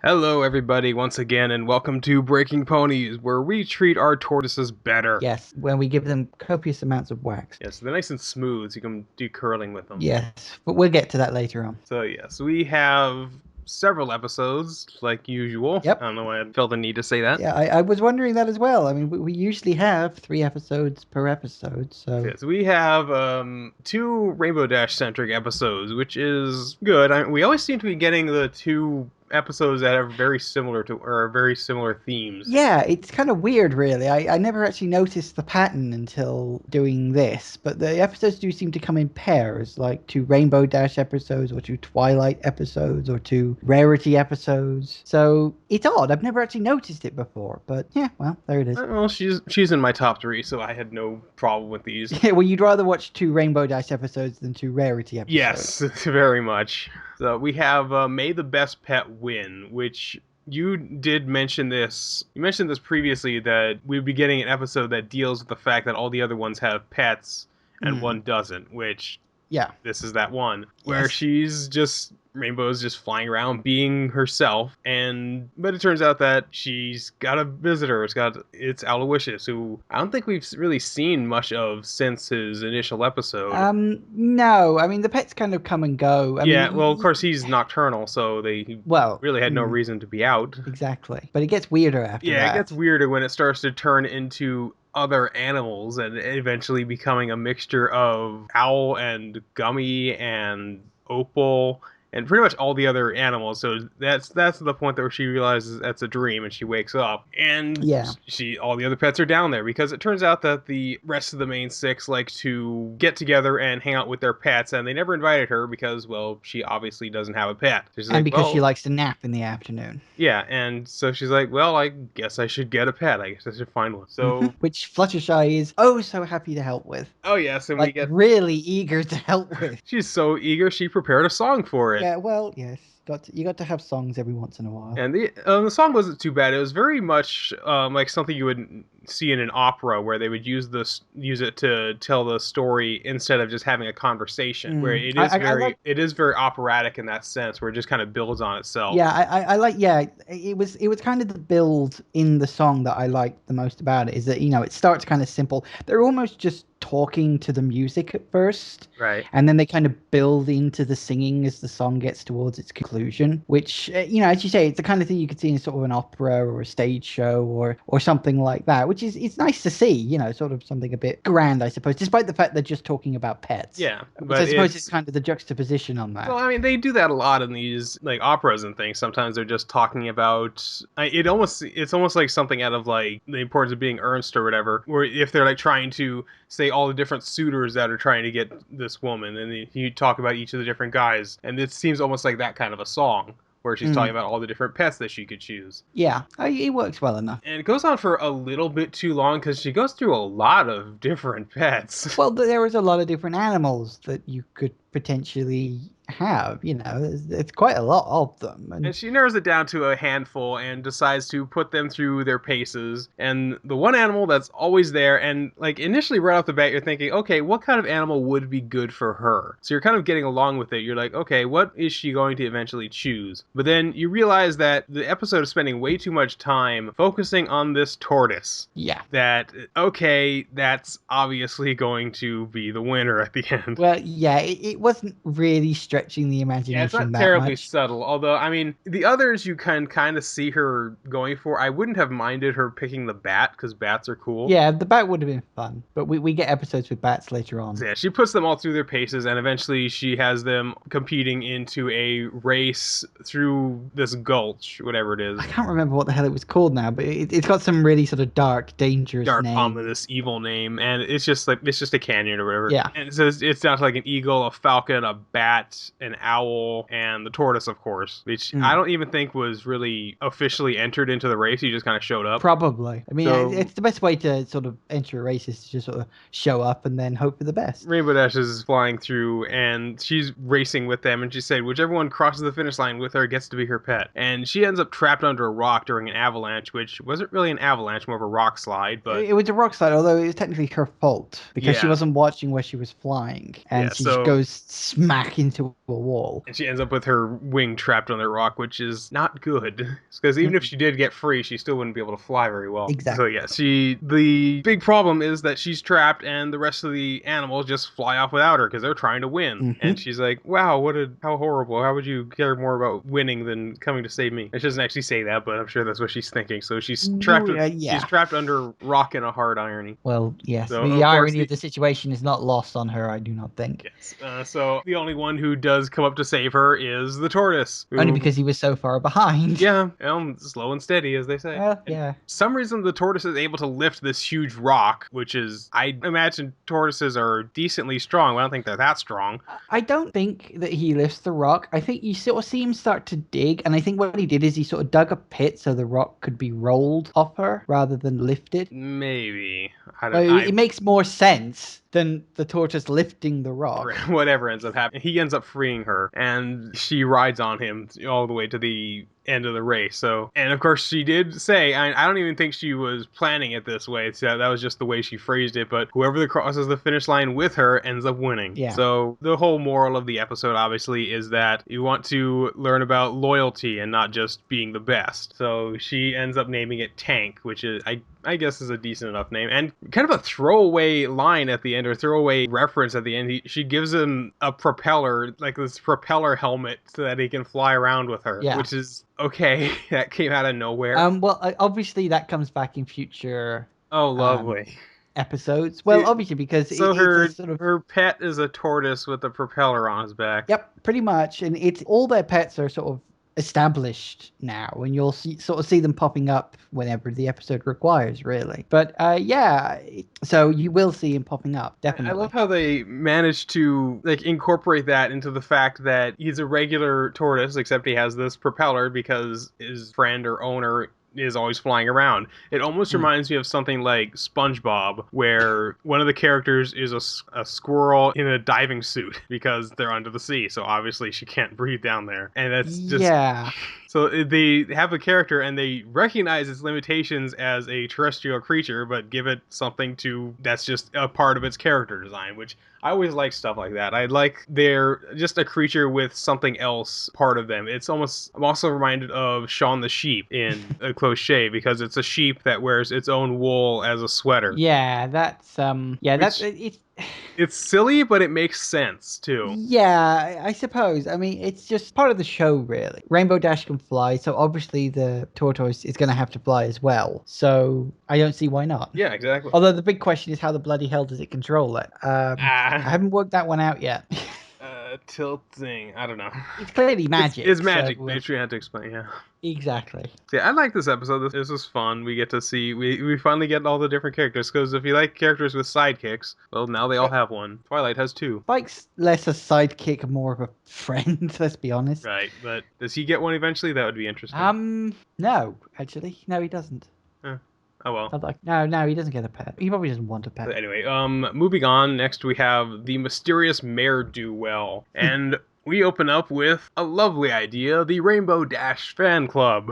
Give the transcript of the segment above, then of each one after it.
Hello, everybody, once again, and welcome to Breaking Ponies, where we treat our tortoises better. Yes, when we give them copious amounts of wax. Yes, they're nice and smooth, so you can do curling with them. Yes, but we'll get to that later on. So, yes, we have several episodes, like usual. I Yep. don't know why I felt the need to say that. Yeah, I was wondering that as well. I mean, we usually have 3 episodes per episode, so Yes, we have two Rainbow Dash centric episodes, which is good. We always seem to be getting the two episodes that are very similar to or very similar themes. yeah, it's kind of weird, really. I never actually noticed the pattern until doing this, but the episodes do seem to come in pairs, like 2 Rainbow Dash episodes, or 2 Twilight episodes, or 2 Rarity episodes. So it's odd. I've never actually noticed it before, but yeah, well, there it is. Well, she's in my top three, so I had no problem with these. Yeah, well, you'd rather watch 2 Rainbow Dash episodes than 2 Rarity episodes. Yes, very much. So we have May the Best Pet Win, which you did mention this. You mentioned this previously that we'd be getting an episode that deals with the fact that all the other ones have pets and Mm, one doesn't, which yeah. this is that one where Yes. she's just Rainbow's just flying around being herself, but it turns out that she's got a visitor. It's Aloysius, who I don't think we've really seen much of since his initial episode. No, I mean the pets kind of come and go. I mean, Yeah, well, of course he's nocturnal, so he well, really had no reason to be out. exactly. But it gets weirder after Yeah, it that. gets weirder when it starts to turn into other animals and eventually becoming a mixture of owl and gummy and opal and pretty much all the other animals. So that's the point where she realizes that's a dream and she wakes up and Yeah. she all the other pets are down there because it turns out that the rest of the main six like to get together and hang out with their pets, and they never invited her because, well, she obviously doesn't have a pet. She's And like, because she well, likes to nap in the afternoon. yeah, and so she's like, well, I guess I should get a pet. I guess I should find one. So, Which Fluttershy is oh so happy to help with. oh yes, and we Like get. really eager to help with. She's so eager, she prepared a song for it. Yeah, well, yes. You got to have songs every once in a while. And the song wasn't too bad. It was very much like something you would see in an opera, where they would use it to tell the story instead of just having a conversation. Where Mm. I like it is very operatic in that sense, where it just kind of builds on itself. yeah, I like yeah, it was kind of the build in the song that I liked the most about it is that it starts kind of simple. They're almost just talking to the music at first, Right. and then they kind of build into the singing as the song gets towards its conclusion, which as you say, it's the kind of thing you could see in sort of an opera or a stage show or something like that, which is it's nice to see, sort of something a bit grand, I suppose, despite the fact they're just talking about pets. Yeah, Which I but suppose is kind of the juxtaposition on that. well, I mean, they do that a lot in these like operas and things. Sometimes they're just talking about it's almost like something out of like the importance of being earnest or whatever. Where if they're like trying to say all the different suitors that are trying to get this woman, and you talk about each of the different guys, and it seems almost like that kind of a song where she's talking Mm. about all the different pets that she could choose. Yeah, it works well enough. And it goes on for a little bit too long because she goes through a lot of different pets. Well, there was a lot of different animals that you could potentially have. It's quite a lot of them, And she narrows it down to a handful and decides to put them through their paces. And the one animal that's always there, and like initially right off the bat, you're thinking, okay, what kind of animal would be good for her? So you're kind of getting along with it. You're like, okay, what is she going to eventually choose? But then you realize that the episode is spending way too much time focusing on this tortoise. yeah. That, okay, that's obviously going to be the winner at the end. Well, yeah, it wasn't really stretching the Yeah, it's imagination not that terribly much. subtle. Although, I mean, the others you can kind of see her going for. I wouldn't have minded her picking the bat because bats are cool. Yeah, the bat would have been fun, but we get episodes with bats later on. So yeah, she puts them all through their paces, and eventually she has them competing into a race through this gulch, whatever it is. I can't remember what the hell it was called now, but it's got some really sort of dark, dangerous Dark, name. ominous, evil name, and it's just a canyon or whatever. Yeah. And so it's down to like an eagle, a falcon, a bat, an owl, and the tortoise, of course, which I don't even think was really officially entered into the race. He just kind of showed up. Probably. I mean, So- it's the best way to sort of enter a race is to just sort of show up and then hope for the best. Rainbow Dash is flying through, and she's racing with them, and she said, whichever one crosses the finish line with her gets to be her pet. And she ends up trapped under a rock during an avalanche, which wasn't really an avalanche, more of a rock slide, but... It was a rock slide, although it was technically her fault because she Yeah. wasn't watching where she was flying, and Yeah, she so- just goes smack into into a wall. And she ends up with her wing trapped on the rock, which is not good. Because even if she did get free, she still wouldn't be able to fly very well. So Exactly. yeah, the big problem is that she's trapped and the rest of the animals just fly off without her because they're trying to win. And she's like, wow, how horrible. How would you care more about winning than coming to save me? And she doesn't actually say that, but I'm sure that's what she's thinking. So she's trapped Yeah. she's trapped under rock and a hard irony. Well, yes. So, The of course, irony of the situation is not lost on her, I do not think. yes. So the only one who does come up to save her is the tortoise. Only because he was so far behind. Yeah, slow and steady, as they say. Well, yeah. For some reason, the tortoise is able to lift this huge rock, which is, I imagine tortoises are decently strong. I don't think they're that strong. I don't think that he lifts the rock. I think you sort of see him start to dig, and I think what he did is he sort of dug a pit so the rock could be rolled off her rather than lifted. Maybe. I don't know. It makes more sense than the tortoise lifting the rock. Whatever ends up happening. He ends up freeing her, and she rides on him all the way to the end of the race. So, and of course she did say, I don't even think she was planning it this way. So that was just the way she phrased it, but whoever that crosses the finish line with her ends up winning. Yeah. So the whole moral of the episode obviously is that you want to learn about loyalty and not just being the best. So she ends up naming it Tank, which is, I guess is a decent enough name, and kind of a throwaway line at the end, or throwaway reference at the end. She gives him a propeller, like this propeller helmet, so that he can fly around with her, which is okay. That came out of nowhere. Well, obviously that comes back in future. Oh, lovely. Episodes. Well, obviously because her pet is a tortoise with a propeller on his back. Yep, pretty much, and it's all their pets are sort of established now, and you'll sort of see them popping up whenever the episode requires, really. But so you will see him popping up, definitely. I love how they managed to incorporate that into the fact that he's a regular tortoise, except he has this propeller because his friend or owner is always flying around. It almost reminds me of something like SpongeBob, where one of the characters is a squirrel in a diving suit because they're under the sea, so obviously she can't breathe down there. And that's just... Yeah. So they have a character and they recognize its limitations as a terrestrial creature, but give it something that's just a part of its character design, which I always like stuff like that. I like they're just a creature with something else part of them. I'm also reminded of Shaun the Sheep in A Close Shave, because it's a sheep that wears its own wool as a sweater. Yeah, it's silly, but it makes sense too. Yeah, I suppose. I mean, it's just part of the show, really. Rainbow Dash can fly, so obviously the tortoise is going to have to fly as well. So I don't see why not. Yeah, exactly. Although the big question is, how the bloody hell does it control it? I haven't worked that one out yet. Tilting. I don't know. It's clearly magic. It's magic. Patreon had to explain. Yeah. Exactly. See, I like this episode. This was fun. We get to see, we finally get all the different characters, because if you like characters with sidekicks, well, now they all have one. Twilight has two. Spike's less a sidekick, more of a friend, let's be honest. Right, but does he get one eventually? That would be interesting. No, actually. No, he doesn't. Oh well. No, he doesn't get a pet. He probably doesn't want a pet. But anyway, moving on, next we have the mysterious Mare-Do-Well. And we open up with a lovely idea, the Rainbow Dash fan club.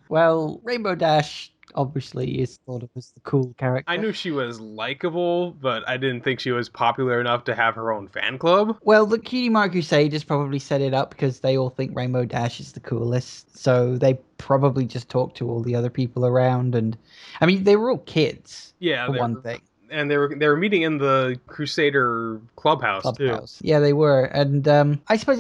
Well, Rainbow Dash obviously is thought of as the cool character. I knew she was likable, but I didn't think she was popular enough to have her own fan club. Well, the Cutie Mark Crusaders probably set it up because they all think Rainbow Dash is the coolest. So they probably just talked to all the other people around, and I mean, they were all kids. Yeah, for one thing. And they were meeting in the Crusader clubhouse too. Yeah, they were. And I suppose,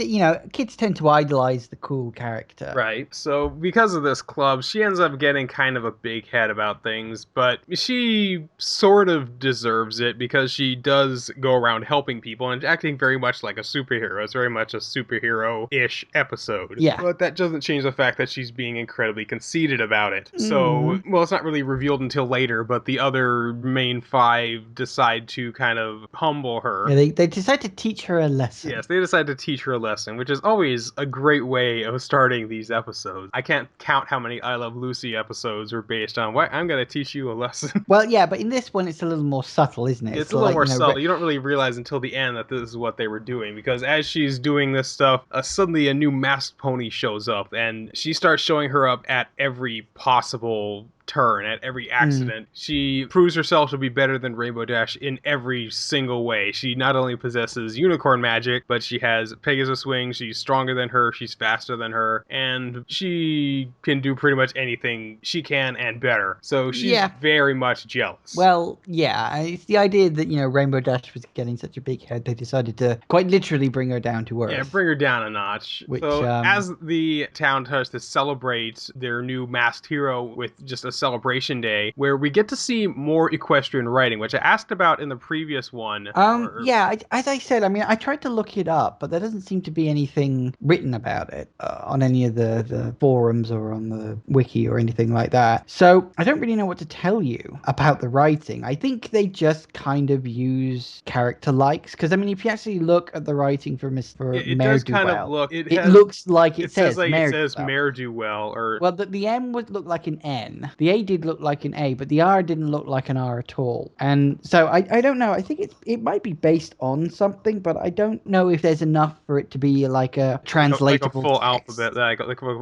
kids tend to idolize the cool character. Right. So because of this club, she ends up getting kind of a big head about things, but she sort of deserves it because she does go around helping people and acting very much like a superhero. It's very much a superhero-ish episode. Yeah. But that doesn't change the fact that she's being incredibly conceited about it. So, well, it's not really revealed until later, but the other main five decide to kind of humble her. Yeah, they decide to teach her a lesson. Yes, they decide to teach her a lesson, which is always a great way of starting these episodes. I can't count how many I Love Lucy episodes are based on, I'm going to teach you a lesson. Well, yeah, but in this one, it's a little more subtle, isn't it? It's a little more subtle. You don't really realize until the end that this is what they were doing, because as she's doing this stuff, suddenly a new masked pony shows up, and she starts showing her up at every possible turn, at every accident. She proves herself to be better than Rainbow Dash in every single way. She not only possesses unicorn magic, but she has Pegasus wings. She's stronger than her. She's faster than her. And she can do pretty much anything she can and better. So she's very much jealous. Well, yeah, it's the idea that, Rainbow Dash was getting such a big head, they decided to quite literally bring her down to earth. Yeah, bring her down a notch. Which, so as the town tries to celebrate their new masked hero with just a celebration day, where we get to see more equestrian riding, which I asked about in the previous one. Yeah, as I said, I tried to look it up, but there doesn't seem to be anything written about it on any of the forums or on the wiki or anything like that. So I don't really know what to tell you about the writing. I think they just kind of use character likes, because if you actually look at the writing for Mare-Do-Well, it looks like it says Mare-Do-Well, or well, the M would look like an N, the A did look like an A, but the R didn't look like an R at all. And so I don't know. I think it might be based on something, but I don't know if there's enough for it to be like a translatable, like a full text. alphabet,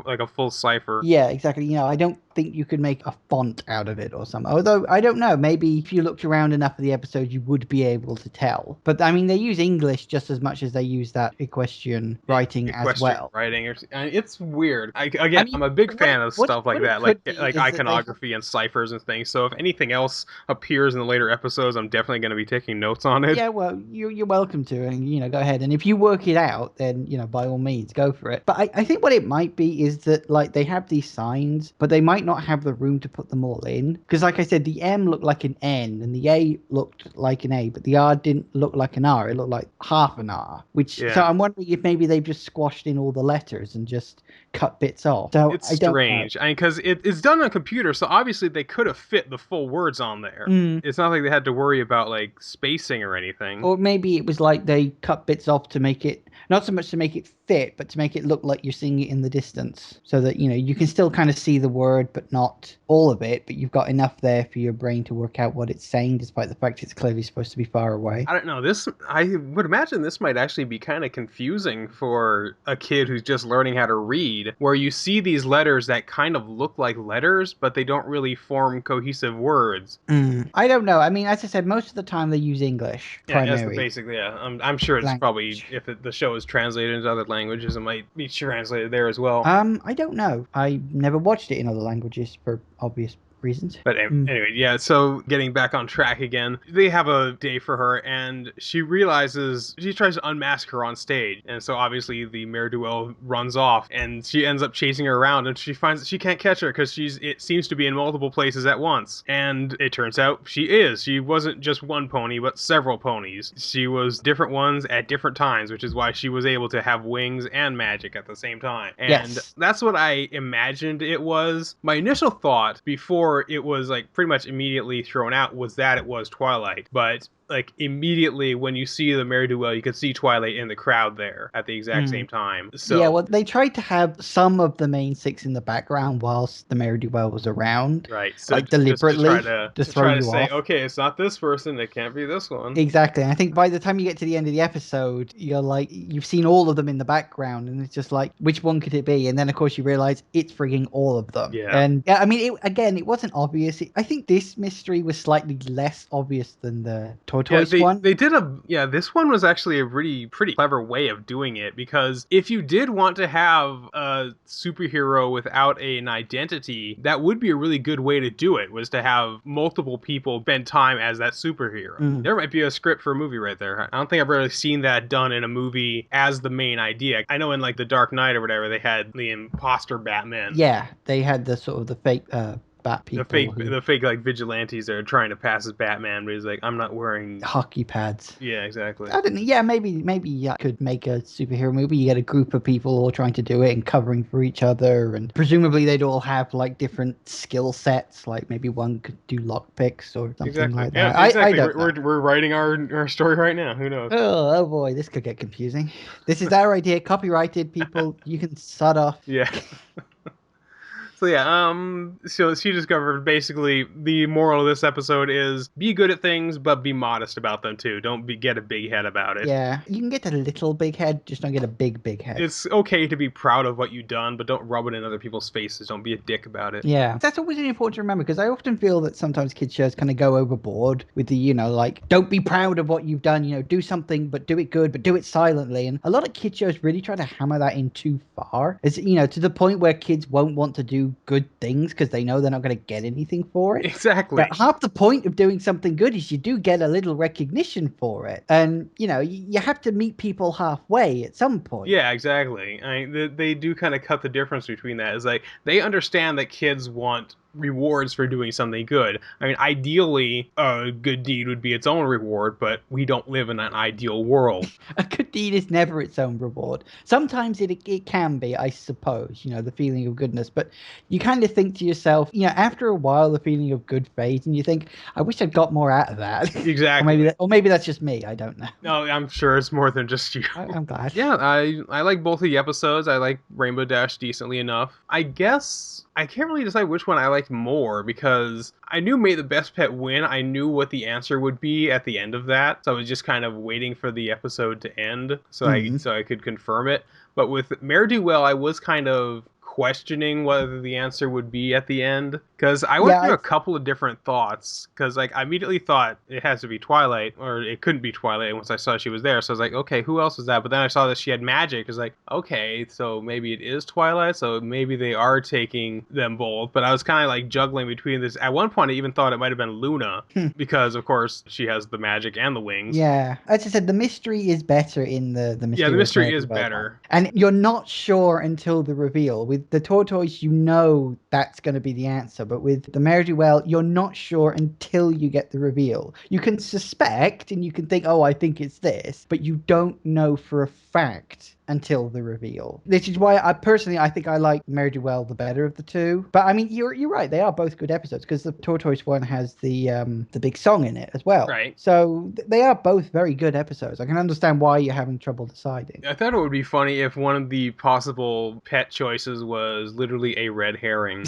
like a full cipher. Yeah, exactly. I don't think you could make a font out of it or something. Although I don't know, maybe if you looked around enough of the episodes, you would be able to tell. But they use English just as much as they use that equestrian writing as well. It's weird. I'm a big fan of stuff like that, like iconography and ciphers and things. So if anything else appears in the later episodes, I'm definitely going to be taking notes on it. Yeah, well, you're welcome to, and go ahead. And if you work it out, then by all means, go for it. But I think what it might be is that they have these signs, but they might not have the room to put them all in. Because like I said, the M looked like an N and the A looked like an A, but the R didn't look like an R. It looked like half an R. So I'm wondering if maybe they've just squashed in all the letters and just cut bits off. So it's strange. Because it's done on a computer, so obviously they could have fit the full words on there. It's not like they had to worry about spacing or anything. Or maybe it was like they cut bits off to make it, not so much to make it fit, but to make it look like you're seeing it in the distance, so that you can still kind of see the word but not all of it, but you've got enough there for your brain to work out what it's saying, despite the fact it's clearly supposed to be far away. I don't know, I would imagine this might actually be kind of confusing for a kid who's just learning how to read, where you see these letters that kind of look like letters, but they don't really form cohesive words. I don't know. As I said, most of the time they use English primarily. Basically, yeah. I'm sure it's probably, if the show is translated into other languages, it might be translated there as well. I don't know. I never watched it in other languages for obvious reasons. But anyway, yeah, so getting back on track again, they have a day for her, and she realizes, she tries to unmask her on stage, and so obviously the Mare-Do-Well runs off, and she ends up chasing her around, and she finds that she can't catch her because it seems to be in multiple places at once. And it turns out she wasn't just one pony, but several ponies. She was different ones at different times, which is why she was able to have wings and magic at the same time. And that's what I imagined it was. My initial thought before it was pretty much immediately thrown out was that it was Twilight, but immediately when you see the Mare-Do-Well, you could see Twilight in the crowd there at the exact same time. So yeah, well, they tried to have some of the main six in the background whilst the Mare-Do-Well was around, right? So deliberately to try to say, okay, it's not this person, it can't be this one. Exactly. And I think by the time you get to the end of the episode, you're you've seen all of them in the background, and it's just which one could it be? And then of course you realize it's frigging all of them. Yeah. And it wasn't obvious. I think this mystery was slightly less obvious than the Tortoise one. This one was actually a pretty clever way of doing it, because if you did want to have a superhero without an identity, that would be a really good way to do it, was to have multiple people spend time as that superhero. There might be a script for a movie right there. I don't think I've really seen that done in a movie as the main idea. I know in The Dark Knight or whatever, they had the imposter Batman. Yeah, they had the sort of the fake people. The fake vigilantes that are trying to pass as Batman, but he's I'm not wearing hockey pads. Yeah, exactly. I don't know. Yeah, maybe you could make a superhero movie. You get a group of people all trying to do it and covering for each other, and presumably they'd all have different skill sets. Maybe one could do lockpicks or something like that. Yeah, exactly. We're writing our story right now. Who knows? Oh boy, this could get confusing. This is our idea, copyrighted. People, you can sod off. Yeah. So yeah, so she discovered basically the moral of this episode is be good at things, but be modest about them too. Don't get a big head about it. Yeah, you can get a little big head, just don't get a big head. It's okay to be proud of what you've done, but don't rub it in other people's faces. Don't be a dick about it. Yeah, that's always really important to remember because I often feel that sometimes kids shows kind of go overboard with the, like, don't be proud of what you've done, do something, but do it good, but do it silently. And a lot of kids shows really try to hammer that in too far. It's, to the point where kids won't want to do good things because they know they're not going to get anything for it. Exactly. But half the point of doing something good is you do get a little recognition for it. And, you have to meet people halfway at some point. Yeah, exactly. They do kind of cut the difference between that. Is like they understand that kids want rewards for doing something good. I mean, ideally, a good deed would be its own reward, but we don't live in an ideal world. A good deed is never its own reward. Sometimes it can be, I suppose, the feeling of goodness. But you kind of think to yourself, after a while, the feeling of good fades, and you think, I wish I'd got more out of that. Exactly. or maybe that's just me. I don't know. No, I'm sure it's more than just you. I'm glad. Yeah, I like both of the episodes. I like Rainbow Dash decently enough. I guess I can't really decide which one I liked more because I knew May the Best Pet win. I knew what the answer would be at the end of that, so I was just kind of waiting for the episode to end so I could confirm it. But with Mare-Do-Well, I was kind of questioning whether the answer would be at the end because I went through a couple of different thoughts because like I immediately thought it has to be Twilight or it couldn't be Twilight once I saw she was there, so I was like, okay, who else is that? But then I saw that she had magic. I was like, okay, so maybe it is Twilight, so maybe they are taking them both. But I was kind of like juggling between this. At one point I even thought it might have been Luna because of course she has the magic and the wings. Yeah, as I said, the mystery is better in the mystery. Yeah, the mystery is better, and you're not sure until the reveal. With the tortoise, that's going to be the answer, but with the Mare-Do-Well, you're not sure until you get the reveal. You can suspect and you can think, oh, I think it's this, but you don't know for a fact until the reveal. This is why I think I like Mare-Do-Well the better of the two. But I mean, you're right, they are both good episodes because the tortoise one has the big song in it as well. Right. So they are both very good episodes. I can understand why you're having trouble deciding. I thought it would be funny if one of the possible pet choices was literally a red herring.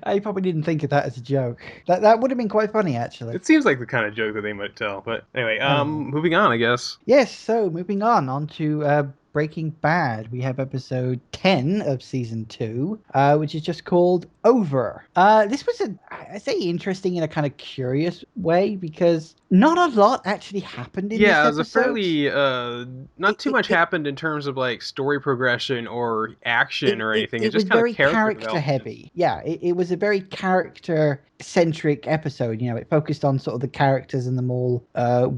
I probably didn't think of that as a joke. That would have been quite funny, actually. It seems like the kind of joke that they might tell. But anyway, moving on, I guess. Yes, so moving on to Breaking Bad. We have episode 10 of season 2, which is just called Over. This was I say interesting in a kind of curious way because not a lot actually happened in this episode. Yeah, it was a fairly, not too much happened in terms of like story progression or action or anything. It just was very character heavy. Yeah, it was a very character centric episode. It focused on sort of the characters and them all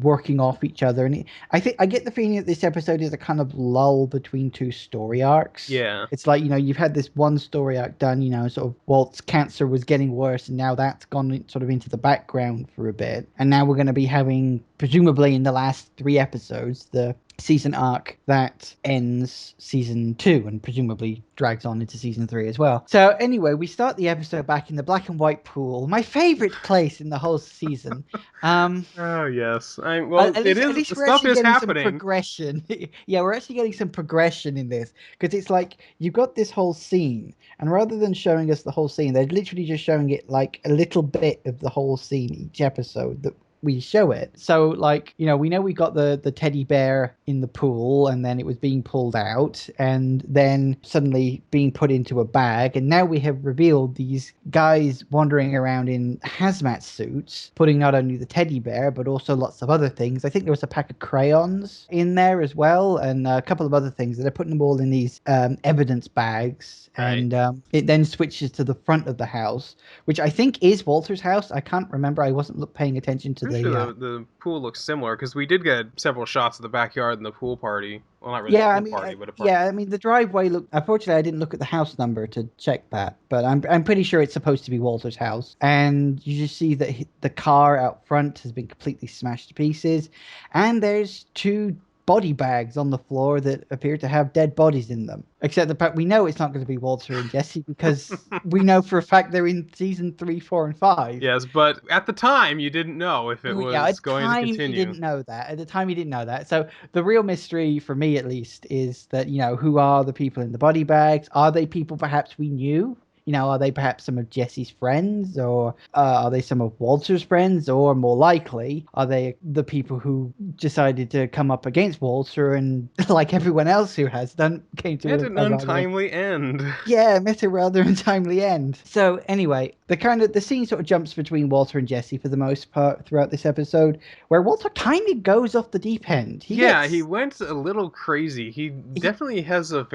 working off each other. And I think I get the feeling that this episode is a kind of lull between two story arcs. Yeah. It's like, you've had this one story arc done, sort of Walt's cancer was getting worse and now that's gone sort of into the background for a bit. And now we're going to be having, presumably in the last 3 episodes, the season arc that ends season 2 and presumably drags on into season 3 as well. So anyway, we start the episode back in the black and white pool, my favorite place in the whole season. Oh yes, at least stuff is happening. Some progression. Yeah, we're actually getting some progression in this because it's like you've got this whole scene, and rather than showing us the whole scene, they're literally just showing it like a little bit of the whole scene each episode that we show it. So like, we know we got the teddy bear in the pool and then it was being pulled out and then suddenly being put into a bag, and now we have revealed these guys wandering around in hazmat suits putting not only the teddy bear but also lots of other things. I think there was a pack of crayons in there as well and a couple of other things that they're putting them all in these evidence bags. Right. And it then switches to the front of the house, which I think is Walter's house. I can't remember. I wasn't paying attention to the pool looks similar because we did get several shots of the backyard and the pool party. Well, not really a pool party, but a party. Yeah, I mean, the driveway looked... Unfortunately, I didn't look at the house number to check that, but I'm pretty sure it's supposed to be Walter's house. And you just see that the car out front has been completely smashed to pieces, and there's 2 body bags on the floor that appear to have dead bodies in them. Except the fact we know it's not going to be Walter and Jesse because we know for a fact they're in season 3, 4, and 5. Yes, but at the time you didn't know if it Yeah, at was the going to time he continue. didn't know that. At the time he didn't know that. So the real mystery for me, at least, is that who are the people in the body bags? Are they people perhaps we knew? Are they perhaps some of Jesse's friends, or are they some of Walter's friends, or more likely, are they the people who decided to come up against Walter and, like everyone else who has done, came Met to an a rather untimely end. yeah, met a rather untimely end. So anyway, the scene sort of jumps between Walter and Jesse for the most part throughout this episode, where Walter kind of goes off the deep end. Yeah, he went a little crazy. He He, definitely has a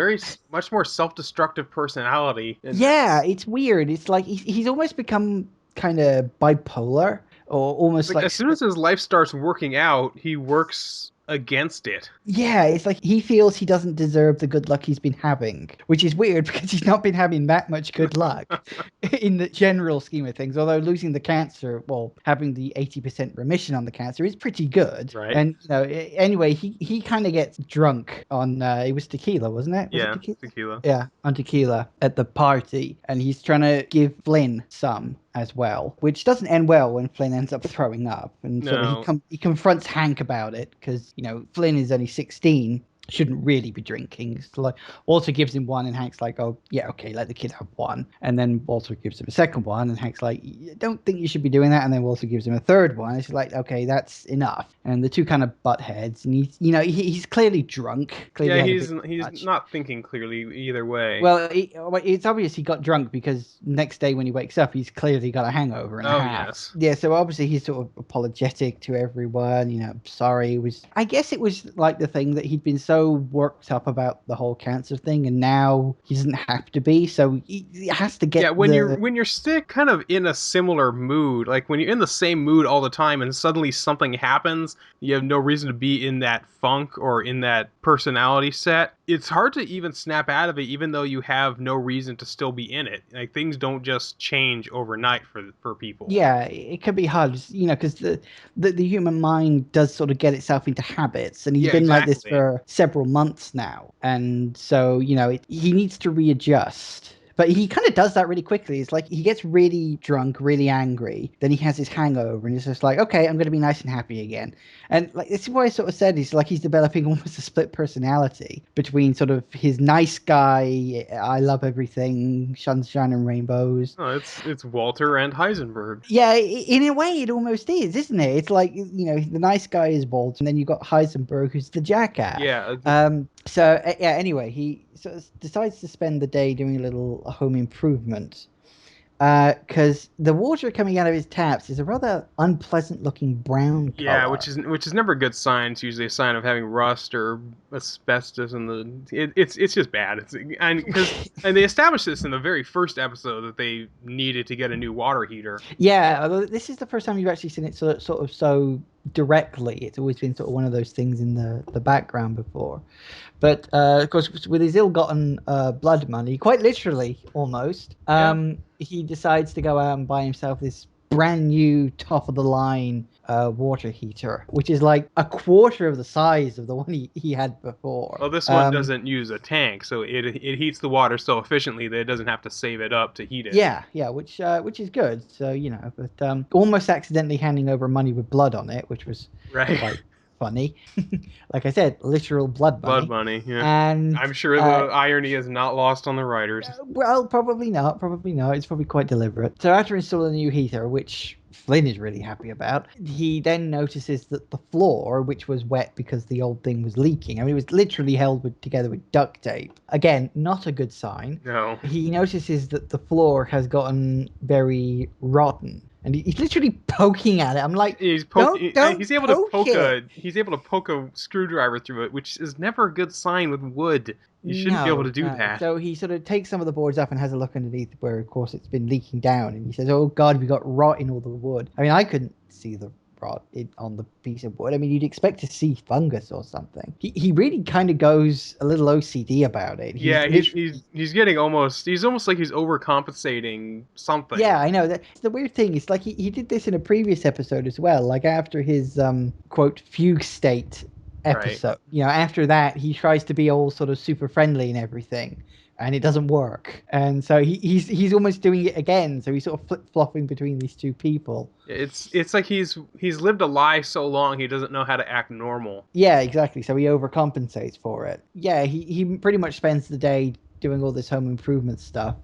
much more self-destructive personality in yeah, this. it's weird. It's like he's almost become kind of bipolar, or almost Like like as soon as his life starts working out, he works against it. yeah, it's like he feels he doesn't deserve the good luck he's been having, which is weird because he's not been having that much good luck in the general scheme of things. Although losing the cancer, well, having the 80% remission on the cancer is pretty good. Right? And anyway, he kind of gets drunk on it was tequila, wasn't it? Was it Yeah, tequila? tequila. Yeah, on tequila at the party, and he's trying to give Flynn some as well, which doesn't end well when Flynn ends up throwing up, and sort of No. he confronts Hank about it because Flynn is only 16, shouldn't really be drinking. So like Walter gives him one, and Hank's like, "Oh yeah, okay, let the kid have one." And then Walter gives him a second one, and Hank's like, "I don't think you should be doing that." And then Walter gives him a third one. It's like, okay, that's enough. And the two kind of butt heads, and he's clearly drunk, clearly Yeah, had a he's bit too he's much. not thinking clearly either way. Well, it's obvious he got drunk because next day when he wakes up, he's clearly got a hangover and a Oh half. yes. Yeah, so obviously he's sort of apologetic to everyone. Sorry. I guess it was like the thing that he'd been so worked up about the whole cancer thing, and now he doesn't have to be. So he has to Yeah, get when you're the when you're still kind of in a similar mood, like when you're in the same mood all the time and suddenly something happens, you have no reason to be in that funk or in that personality set. It's hard to even snap out of it even though you have no reason to still be in it. Like things don't just change overnight for people. yeah, it can be hard, because the human mind does sort of get itself into habits, and he's Yeah, been like this exactly. for several months now, and so he needs to readjust. But he kind of does that really quickly. It's like he gets really drunk, really angry, then he has his hangover, and he's just like, okay, I'm going to be nice and happy again. And like this is what I sort of said. He's like he's developing almost a split personality between sort of his nice guy, I love everything, sunshine and rainbows, Oh, it's Walter and Heisenberg. yeah, in a way, it almost is, isn't it? It's like the nice guy is Bolt, and then you got Heisenberg, who's the jackass. Yeah, So yeah. Anyway, he sort of decides to spend the day doing a little home improvement, because the water coming out of his taps is a rather unpleasant-looking brown yeah, color. which is never a good sign. It's usually a sign of having rust or asbestos in the. It's just bad. And they established this in the very first episode that they needed to get a new water heater. Yeah, although this is the first time you've actually seen it sort of so directly. It's always been sort of one of those things in the background before. But of course, with his ill-gotten blood money, quite literally almost, Yeah. he decides to go out and buy himself this brand new top-of-the-line water heater, which is like a quarter of the size of the one he had before. Well, this one doesn't use a tank, so it heats the water so efficiently that it doesn't have to save it up to heat it. Yeah, which is good. So but almost accidentally handing over money with blood on it, which was Right. quite funny. Like I said, literal blood Blood money. money. Yeah. And I'm sure the irony is not lost on the writers. well, probably not. Probably not. It's probably quite deliberate. So after installing a new heater, which Flynn is really happy about, he then notices that the floor, which was wet because the old thing was leaking, I mean, it was literally held together with duct tape. Again, not a good sign. No. He notices that the floor has gotten very rotten. And he's literally poking at it. I'm like, don't He's able to poke it. he's able to poke a screwdriver through it, which is never a good sign with wood. You shouldn't be able to No, do no. that. So he sort of takes some of the boards up and has a look underneath where, of course, it's been leaking down. And he says, "Oh God, we got rot in all the wood." I mean, I couldn't see the rot on the piece of wood. I mean, you'd expect to see fungus or something. He really kind of goes a little OCD about it. Yeah, he's getting he's almost like he's overcompensating something. Yeah, I know. That's the weird thing. It's like he did this in a previous episode as well. Like after his quote fugue state Right. episode. After that, he tries to be all sort of super friendly and everything, and it doesn't work. And so he's almost doing it again. So he's sort of flip flopping between these two people. It's like he's lived a lie so long he doesn't know how to act normal. Yeah, exactly. So he overcompensates for it. Yeah, he pretty much spends the day doing all this home improvement stuff,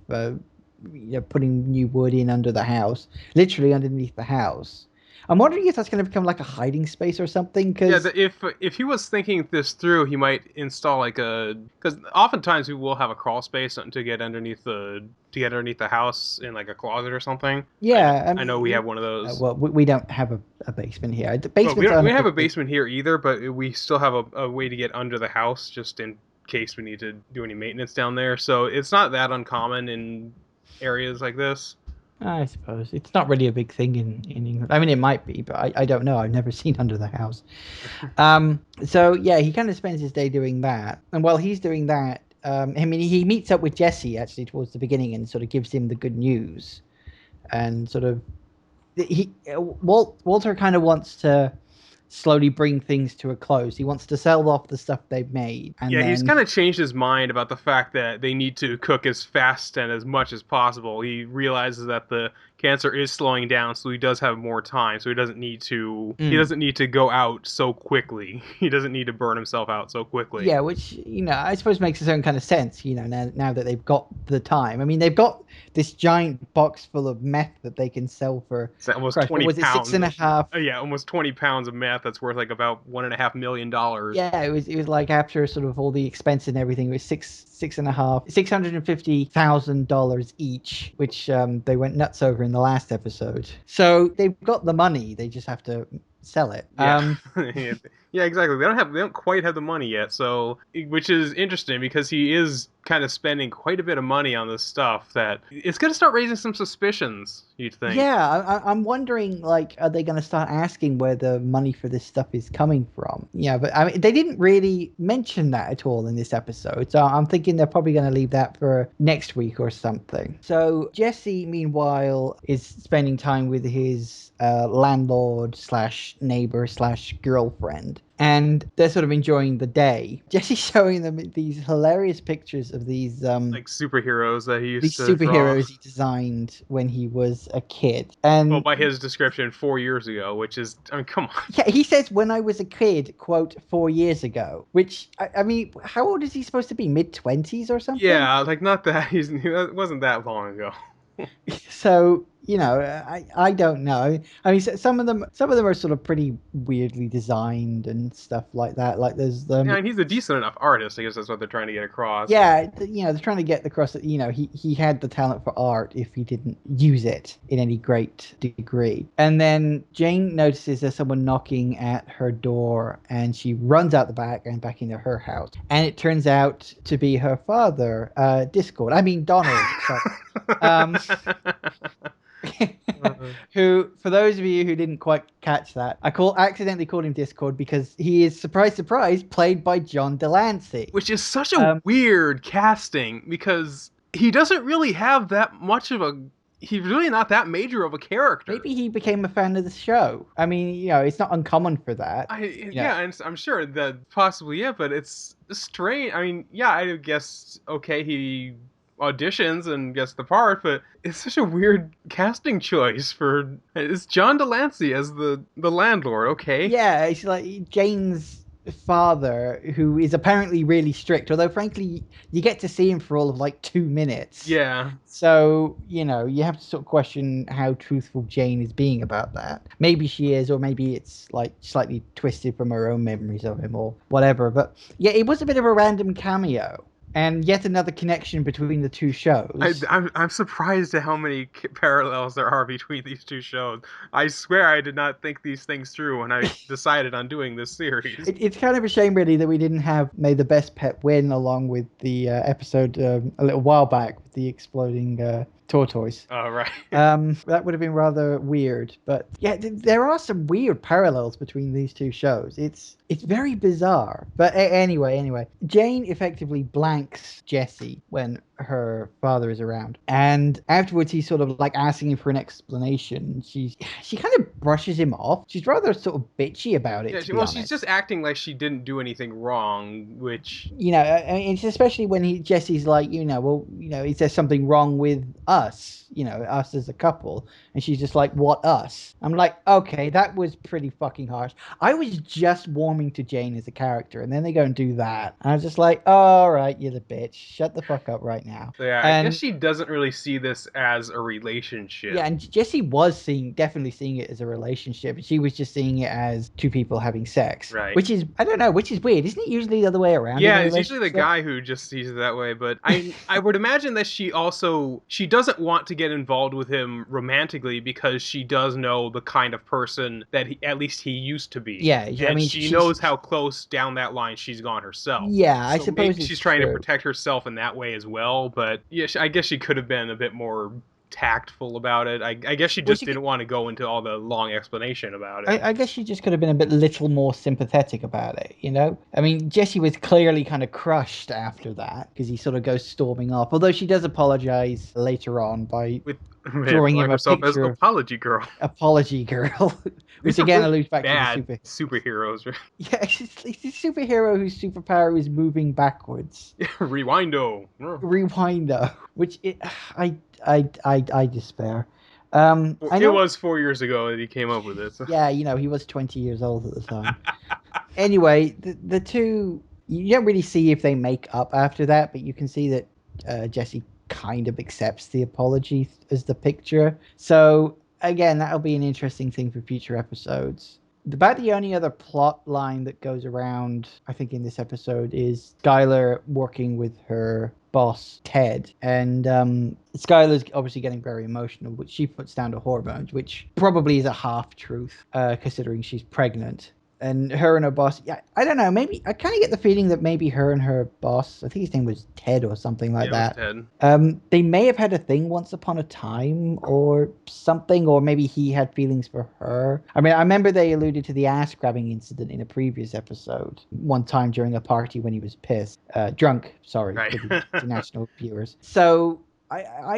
putting new wood in under the house, literally underneath the house. I'm wondering if that's going to become like a hiding space or something, Yeah, because if he was thinking this through, he might install like a because oftentimes we will have a crawl space to get underneath the house in like a closet or something. yeah, I I know we mean, have one of those. well, we don't have a basement here. The Well, basements are we don't have a typically. basement here either, but we still have a way to get under the house just in case we need to do any maintenance down there. So it's not that uncommon in areas like this. I suppose it's not really a big thing in England. I mean, it might be, but I don't know. I've never seen under the house. So yeah, he kind of spends his day doing that, and while he's doing that, I mean, he meets up with Jesse actually towards the beginning and sort of gives him the good news, and sort of Walter kind of wants to slowly bring things to a close. He wants to sell off the stuff they've made, and Yeah, he's then kind of changed his mind about the fact that they need to cook as fast and as much as possible. He realizes that the cancer is slowing down, so he does have more time. So he Mm. doesn't need to go out so quickly. He doesn't need to burn himself out so quickly. Yeah, which I suppose makes its own kind of sense. Now that they've got the time. I mean, they've got this giant box full of meth that they can sell for. It's almost Christ, what 20 was it? Six pounds and a of half. yeah, almost 20 pounds of meth that's worth like about $1.5 million. Yeah, it was like after sort of all the expense and everything, it was six and a half, $650,000 each, which they went nuts over in the last episode. So they've got the money, they just have to sell it. Yeah. Yeah, exactly. They don't quite have the money yet, so which is interesting because he is kind of spending quite a bit of money on this stuff that it's going to start raising some suspicions, you'd think. Yeah, I'm wondering, like, are they going to start asking where the money for this stuff is coming from? Yeah, but I mean, they didn't really mention that at all in this episode, so I'm thinking they're probably going to leave that for next week or something. So Jesse, meanwhile, is spending time with his landlord slash neighbor slash girlfriend, and they're sort of enjoying the day. Jesse's showing them these hilarious pictures of Like superheroes that he used these to draw. superheroes he designed when he was a kid. Well, And by his description, 4 years ago, which is, I mean, come on. yeah, he says when I was a kid, quote, 4 years ago, which I mean, how old is he supposed to be? Mid-20s or something? Yeah, like not that it wasn't that long ago. So, I don't know. I mean, some of them are sort of pretty weirdly designed and stuff like that. Like there's Yeah, the and he's a decent enough artist. I guess that's what they're trying to get across. Yeah, they're trying to get across that, he had the talent for art if he didn't use it in any great degree. And then Jane notices there's someone knocking at her door, and she runs out the back and back into her house. And it turns out to be her father, Donald. Sorry. Um, who, for those of you who didn't quite catch that, accidentally called him Discord because he is, surprise, surprise, played by John Delancey. Which is such a weird casting because he doesn't really have that much of a. He's really not that major of a character. Maybe he became a fan of the show. I mean, it's not uncommon for that. Yeah, and I'm sure that possibly, yeah, but it's strange. I mean, yeah, I guess, okay, he auditions and gets the part, but it's such a weird casting choice for. It's John Delancey as the landlord, okay? Yeah, it's like Jane's father, who is apparently really strict, although frankly you get to see him for all of like 2 minutes. Yeah. So you have to sort of question how truthful Jane is being about that. Maybe she is, or maybe it's like slightly twisted from her own memories of him or whatever. But yeah, it was a bit of a random cameo, and yet another connection between the two shows. I'm surprised at how many parallels there are between these two shows. I swear I did not think these things through when I decided on doing this series. It's kind of a shame, really, that we didn't have May the Best Pet win along with the episode a little while back with the exploding tortoise. Oh, right. That would have been rather weird. But yeah, there are some weird parallels between these two shows. It's very bizarre. But anyway, Jane effectively blanks Jessie when her father is around. And afterwards, he's sort of like asking him for an explanation. She kind of brushes him off. She's rather sort of bitchy about it, Yeah, to be well, she's just honest. acting like she didn't do anything wrong, which I mean, it's especially when Jesse's like, well, is there something wrong with us? Us as a couple. And she's just like, what us? I'm like, okay, that was pretty fucking harsh. I was just warming to Jane as a character, and then they go and do that. And I was just like, all right, you're the bitch. Shut the fuck up right now. so yeah, I guess And she doesn't really see this as a relationship. yeah, and Jessie was definitely seeing it as a relationship. She was just seeing it as two people having sex, Right. which is, I don't know, which is weird. Isn't it usually the other way around in Yeah, a it's usually the relationship? guy who just sees it that way, but I would imagine that she doesn't want to get involved with him romantically because she does know the kind of person that at least he used to be. Yeah, I And mean, she knows how close down that line she's gone herself. yeah, I So maybe suppose she's it's trying to true. protect herself in that way as well, but yeah, I guess she could have been a bit more tactful about it. I guess she Well, just she could, didn't want to go into all the long explanation about it. I guess she just could have been a bit little more sympathetic about it. I mean, Jesse was clearly kind of crushed after that because he sort of goes storming off. Although she does apologize later on by With drawing calling him a herself as picture of Apology Girl. Apology Girl, which These are again really alludes back to the bad super. superheroes. Yeah, it's a superhero whose superpower is moving backwards. Rewindo. Rewinder, which I despair. I It know. was 4 years ago that he came up with it. So. Yeah, he was 20 years old at the time. Anyway, the two, you don't really see if they make up after that, but you can see that Jesse kind of accepts the apology as the picture. So again, that'll be an interesting thing for future episodes. About the only other plot line that goes around, I think, in this episode is Skylar working with her boss, Ted. And Skylar's obviously getting very emotional, which she puts down to hormones, which probably is a half truth, considering she's pregnant. And her and her boss, yeah, I don't know. Maybe I kind of get the feeling that maybe her and her boss, I think his name was Ted or something like Yeah, it was that. Ted. They may have had a thing once upon a time or something, or maybe he had feelings for her. I mean, I remember they alluded to the ass grabbing incident in a previous episode one time during a party when he was pissed, drunk. Sorry Right. for the international viewers. So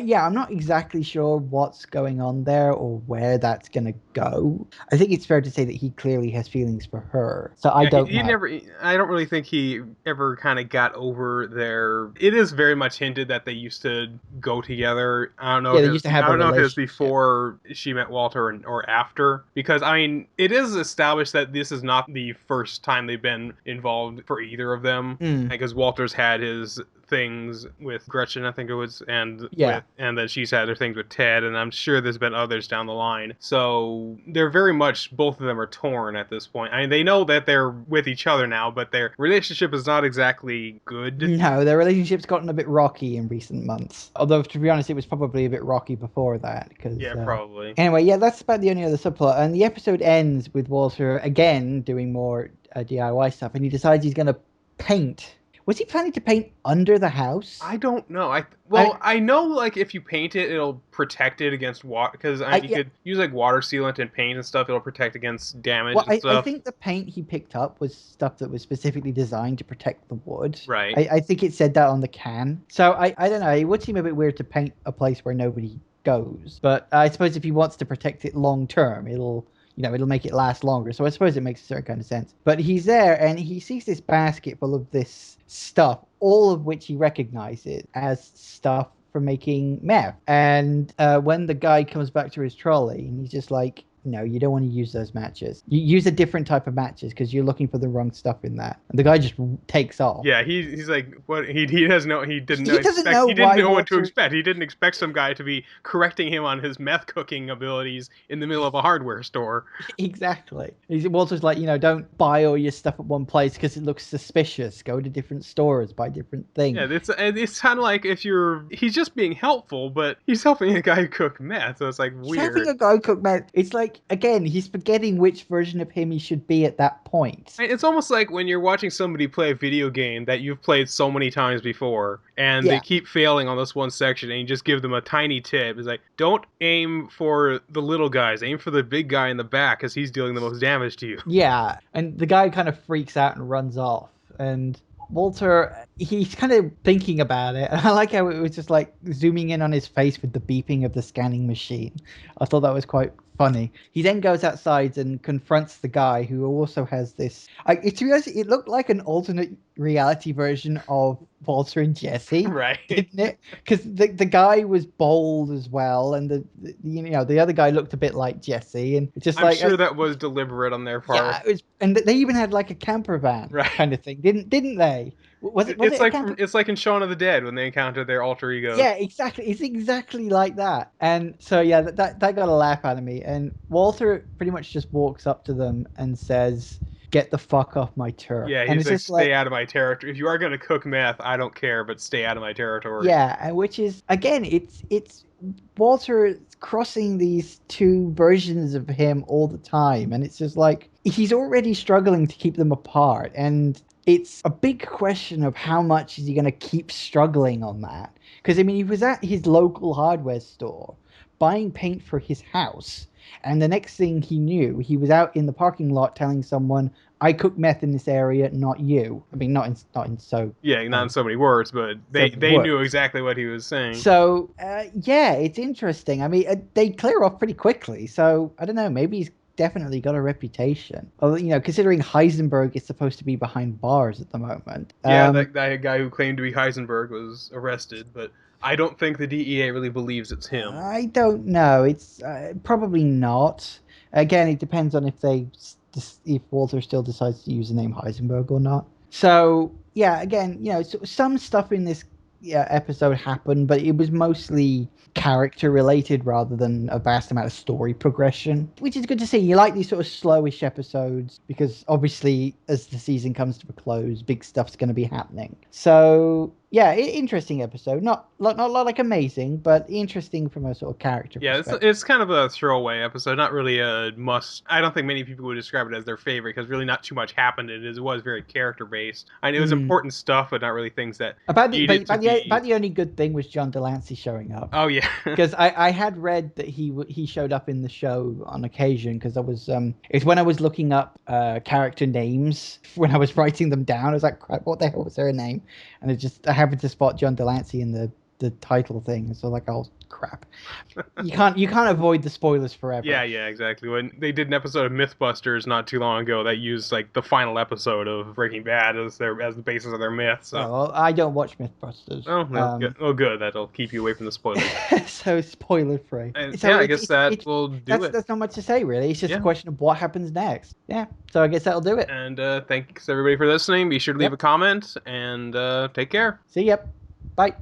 yeah, I'm not exactly sure what's going on there or where that's gonna go. I think it's fair to say that he clearly has feelings for her. So I Yeah, don't he know. never. I don't really think he ever kind of got over their. It is very much hinted that they used to go together. I don't know Yeah, if they it used was. to have I a don't know if it was relationship. before she met Walter or after. Because I mean, it is established that this is not the first time they've been involved for either of them. Mm, Because Walter's had his things with Gretchen, I think it was, yeah. and then she's had her things with Ted, and I'm sure there's been others down the line. So they're very much both of them are torn at this point. I mean, they know that they're with each other now, but their relationship is not exactly good. No, their relationship's gotten a bit rocky in recent months. Although, to be honest, it was probably a bit rocky before that. Because Yeah, probably. anyway, yeah, that's about the only other subplot. And the episode ends with Walter again doing more DIY stuff, and he decides he's going to paint. Was he planning to paint under the house? I don't know. I, I know like if you paint it, it'll protect it against water because I you yeah. could use like water sealant and paint and stuff. It'll protect against damage Well, and I stuff. think the paint he picked up was stuff that was specifically designed to protect the wood. Right. I think it said that on the can. So I don't know. It would seem a bit weird to paint a place where nobody goes. But I suppose if he wants to protect it long term, it'll make it last longer. So I suppose it makes a certain kind of sense. But he's there and he sees this basket full of this stuff, all of which he recognizes as stuff for making meth. And when the guy comes back to his trolley, and he's just like, no, you don't want to use those matches. You use a different type of matches because you're looking for the wrong stuff in that. And the guy just takes off. Yeah, he's like what he has no he didn't know He doesn't know he didn't why know what to Walter. expect. He didn't expect some guy to be correcting him on his meth cooking abilities in the middle of a hardware store. Exactly. Walter's like, don't buy all your stuff at one place because it looks suspicious. Go to different stores, buy different things. Yeah, it's kind of like if he's just being helpful, but he's helping a guy cook meth, so it's like He's having weird. a go cook meth. It's like, again, he's forgetting which version of him he should be at that point. It's almost like when you're watching somebody play a video game that you've played so many times before, and they Yeah. keep failing on this one section, and you just give them a tiny tip. It's like, don't aim for the little guys, aim for the big guy in the back, because he's dealing the most damage to you. Yeah. And the guy kind of freaks out and runs off. And Walter, he's kind of thinking about it. And I like how it was just like zooming in on his face with the beeping of the scanning machine. I thought that was quite funny. He then goes outside and confronts the guy who also has this. To be honest, it looked like an alternate reality version of Walter and Jesse, Right. didn't it? Because the guy was bold as well, and the other guy looked a bit like Jesse, and just I'm like sure that was deliberate on their part. yeah, it was, and they even had like a camper van Right. kind of thing, didn't they? Was It's it a like camper? it's like in Shaun of the Dead when they encounter their alter egos. Yeah, exactly. It's exactly like that. And so yeah, that got a laugh out of me. And Walter pretty much just walks up to them and says, "Get the fuck off my turf." Yeah, And he's it's like, just like stay out of my territory. If you are gonna cook meth, I don't care, but stay out of my territory. yeah, and which is again, it's Walter crossing these two versions of him all the time, and it's just like he's already struggling to keep them apart, and it's a big question of how much is he going to keep struggling on that? Because I mean, he was at his local hardware store buying paint for his house, and the next thing he knew, he was out in the parking lot telling someone, "I cook meth in this area, not you." I mean, not in so Yeah, not in so many words, but so they knew words. exactly what he was saying. So, yeah, it's interesting. I mean, they clear off pretty quickly. So, I don't know. Maybe he's definitely got a reputation. Although, considering Heisenberg is supposed to be behind bars at the moment. Yeah, that guy who claimed to be Heisenberg was arrested, but I don't think the DEA really believes it's him. I don't know. It's probably not. Again, it depends on if Walter still decides to use the name Heisenberg or not. So yeah, again, some stuff in this episode happened, but it was mostly character related rather than a vast amount of story progression, which is good to see. You like these sort of slowish episodes because obviously, as the season comes to a close, big stuff's going to be happening. So yeah, interesting episode. Not like amazing, but interesting from a sort of character Yeah, perspective. it's kind of a throwaway episode, not really a must. I don't think many people would describe it as their favorite because really not too much happened in it. It was very character based. I mean, it was Mm. important stuff, but not really things that About the needed to about be. the only good thing was John Delancey showing up. Oh yeah, Because I had read that he showed up in the show on occasion because I was it's when I was looking up character names when I was writing them down. I was like, crap, what the hell was their name? And I happened to spot John Delancey in the title thing. So like, oh crap, you can't avoid the spoilers forever. yeah, exactly. When they did an episode of MythBusters not too long ago that used like the final episode of Breaking Bad as the basis of their myth. So, Well, I don't watch MythBusters. oh well, good. Oh good, that'll keep you away from the spoilers. So spoiler free. And So yeah, I guess that will do it. that's not much to say really. It's just a Yeah. question of what happens next. Yeah. So I guess that'll do it. And thanks everybody for listening. Be sure to leave a Yep. comment and take care. See ya. Bye.